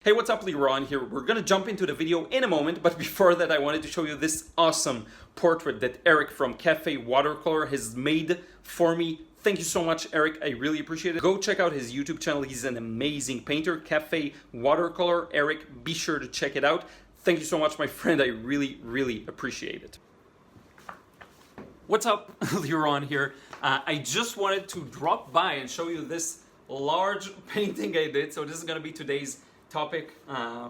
Hey, what's up, Liron here. We're gonna jump into the video in a moment, but before that I wanted to show you this awesome portrait that Eric from Cafe Watercolor has made for me. Thank you so much, Eric. I really appreciate it. Go check out his YouTube channel. He's an amazing painter. Cafe Watercolor. Eric, be sure to check it out. Thank you so much, my friend. I really appreciate it. What's up, Liron here. I just wanted to drop by and show you this large painting I did. So this is gonna be today's topic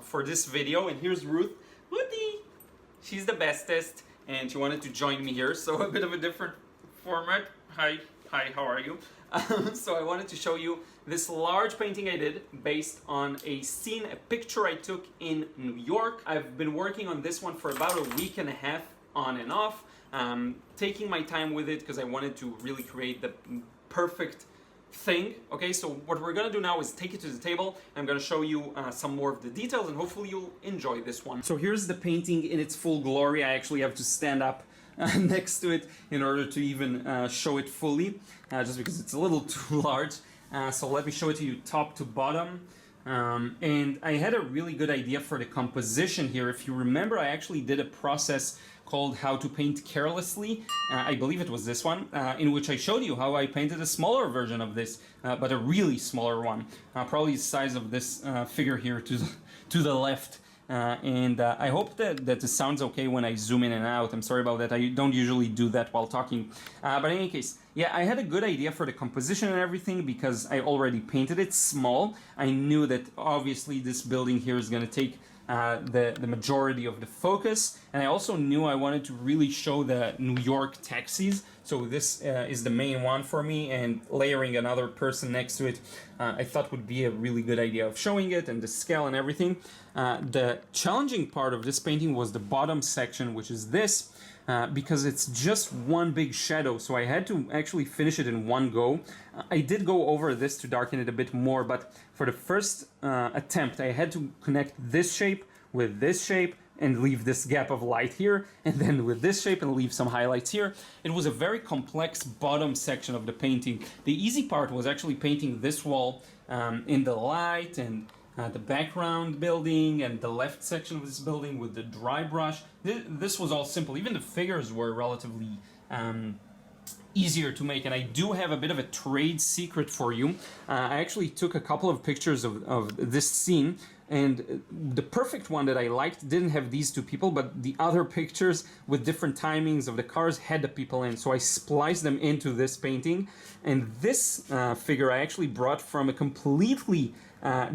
for this video, and here's Ruth. Ruthie, she's the bestest, and she wanted to join me here, so a bit of a different format. Hi, how are you? So I wanted to show you this large painting I did based on a scene, a picture I took in New York. I've been working on this one for about a week and a half on and off, taking my time with it because I wanted to really create the perfect thing. Okay, so what we're gonna do now is take it to the table. I'm gonna show you some more of the details, and hopefully you'll enjoy this one. So here's the painting in its full glory. I actually have to stand up next to it in order to even show it fully, just because it's a little too large. So let me show it to you top to bottom. And I had a really good idea for the composition here. If you remember, I actually did a process called How to Paint Carelessly. I believe it was this one, in which I showed you how I painted a smaller version of this, but a really smaller one, probably the size of this figure here to the left. And I hope that this sounds okay when I zoom in and out. I'm sorry about that. I don't usually do that while talking. But in any case, yeah, I had a good idea for the composition and everything because I already painted it small. I knew that obviously this building here is going to take the majority of the focus, and I also knew I wanted to really show the New York taxis, so this is the main one for me, and layering another person next to it I thought would be a really good idea of showing it and the scale and everything. The challenging part of this painting was the bottom section, which is this, because it's just one big shadow, so I had to actually finish it in one go. I did go over this to darken it a bit more, but for the first attempt I had to connect this shape with this shape and leave this gap of light here, and then with this shape and leave some highlights here. It was a very complex bottom section of the painting. The easy part was actually painting this wall in the light, and the background building and the left section of this building with the dry brush. This was all simple. Even the figures were relatively easier to make, and I do have a bit of a trade secret for you. I actually took a couple of pictures of this scene, and the perfect one that I liked didn't have these two people, but the other pictures with different timings of the cars had the people in, so I spliced them into this painting. And this figure I actually brought from a completely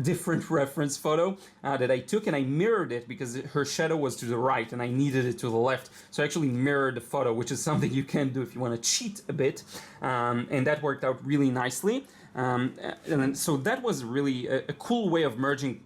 different reference photo that I took, and I mirrored it because her shadow was to the right and I needed it to the left, so I actually mirrored the photo, which is something you can do if you want to cheat a bit, and that worked out really nicely. And so that was really a cool way of merging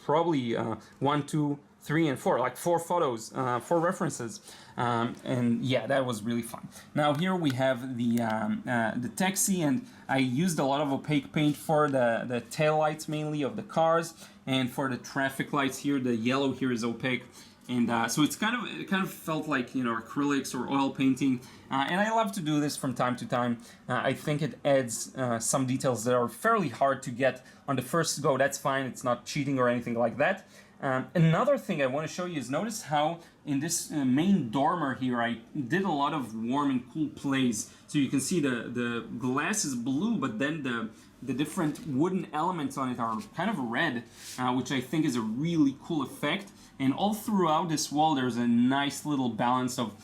probably 1, 2, 3, and 4, like 4 photos, 4 references, and yeah, that was really fun. Now here we have the taxi, and I used a lot of opaque paint for the tail lights mainly of the cars, and for the traffic lights here, the yellow here is opaque. And so it kind of felt like, you know, acrylics or oil painting, and I love to do this from time to time. I think it adds some details that are fairly hard to get on the first go. That's fine, it's not cheating or anything like that. Another thing I want to show you is notice how in this main dormer here I did a lot of warm and cool plays. So you can see the glass is blue, but then the different wooden elements on it are kind of red, which I think is a really cool effect. And all throughout this wall there's a nice little balance of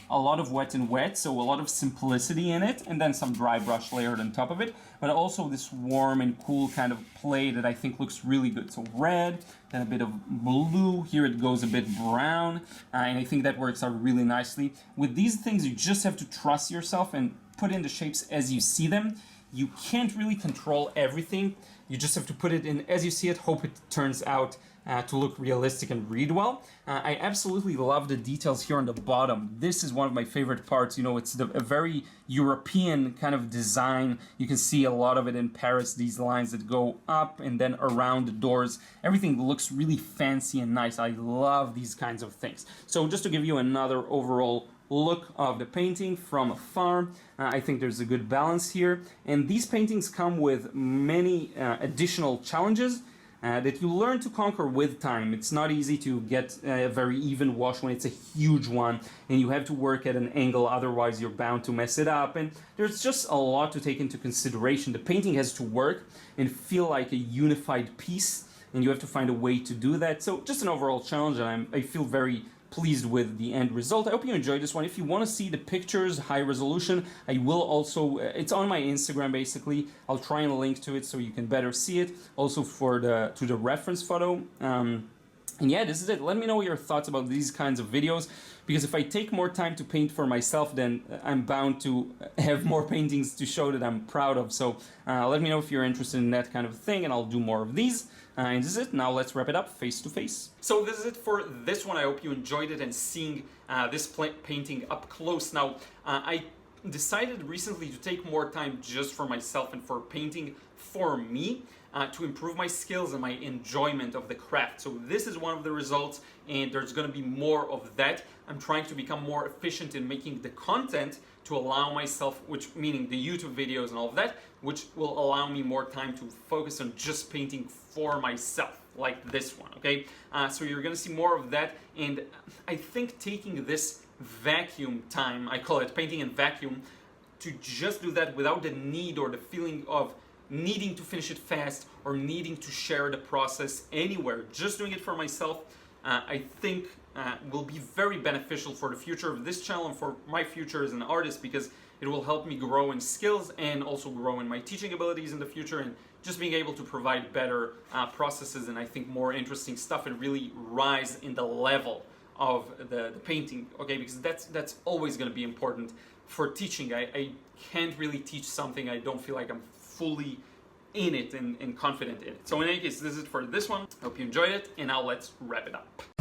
a lot of wet and wet, so a lot of simplicity in it, and then some dry brush layered on top of it, but also this warm and cool kind of play that I think looks really good. So red, then a bit of blue, here it goes a bit brown, and I think that works out really nicely. With these things you just have to trust yourself and put in the shapes as you see them. You can't really control everything, you just have to put it in as you see it, hope it turns out to look realistic and read well. I absolutely love the details here on the bottom. This is one of my favorite parts. You know, it's a very European kind of design. You can see a lot of it in Paris, these lines that go up and then around the doors. Everything looks really fancy and nice. I love these kinds of things. So just to give you another overall look of the painting from afar, I think there's a good balance here. And these paintings come with many additional challenges. that you learn to conquer with time. It's not easy to get a very even wash when it's a huge one, and you have to work at an angle, otherwise you're bound to mess it up. And there's just a lot to take into consideration. The painting has to work and feel like a unified piece, and you have to find a way to do that. So just an overall challenge, and I feel very pleased with the end result. I hope you enjoyed this one. If you want to see the pictures, high resolution, I will also, it's on my Instagram basically. I'll try and link to it so you can better see it. Also to the reference photo. And yeah, this is it. Let me know your thoughts about these kinds of videos, because if I take more time to paint for myself, then I'm bound to have more paintings to show that I'm proud of. So let me know if you're interested in that kind of thing, and I'll do more of these. And this is it. Now let's wrap it up face to face. So this is it for this one. I hope you enjoyed it and seeing this painting up close. Now, I decided recently to take more time just for myself and for painting for me, to improve my skills and my enjoyment of the craft. So this is one of the results, and there's going to be more of that. I'm trying to become more efficient in making the content to allow myself, which meaning the YouTube videos and all of that, which will allow me more time to focus on just painting for myself, like this one, okay? So you're going to see more of that, and I think taking this vacuum time, I call it painting in vacuum, to just do that without the need or the feeling of needing to finish it fast or needing to share the process anywhere, just doing it for myself, I think will be very beneficial for the future of this channel and for my future as an artist, because it will help me grow in skills and also grow in my teaching abilities in the future, and just being able to provide better processes and I think more interesting stuff, and really rise in the level of the painting, okay? Because that's always going to be important for teaching. I can't really teach something I don't feel like I'm fully in it and confident in it. So in any case, this is it for this one. Hope you enjoyed it, and now let's wrap it up.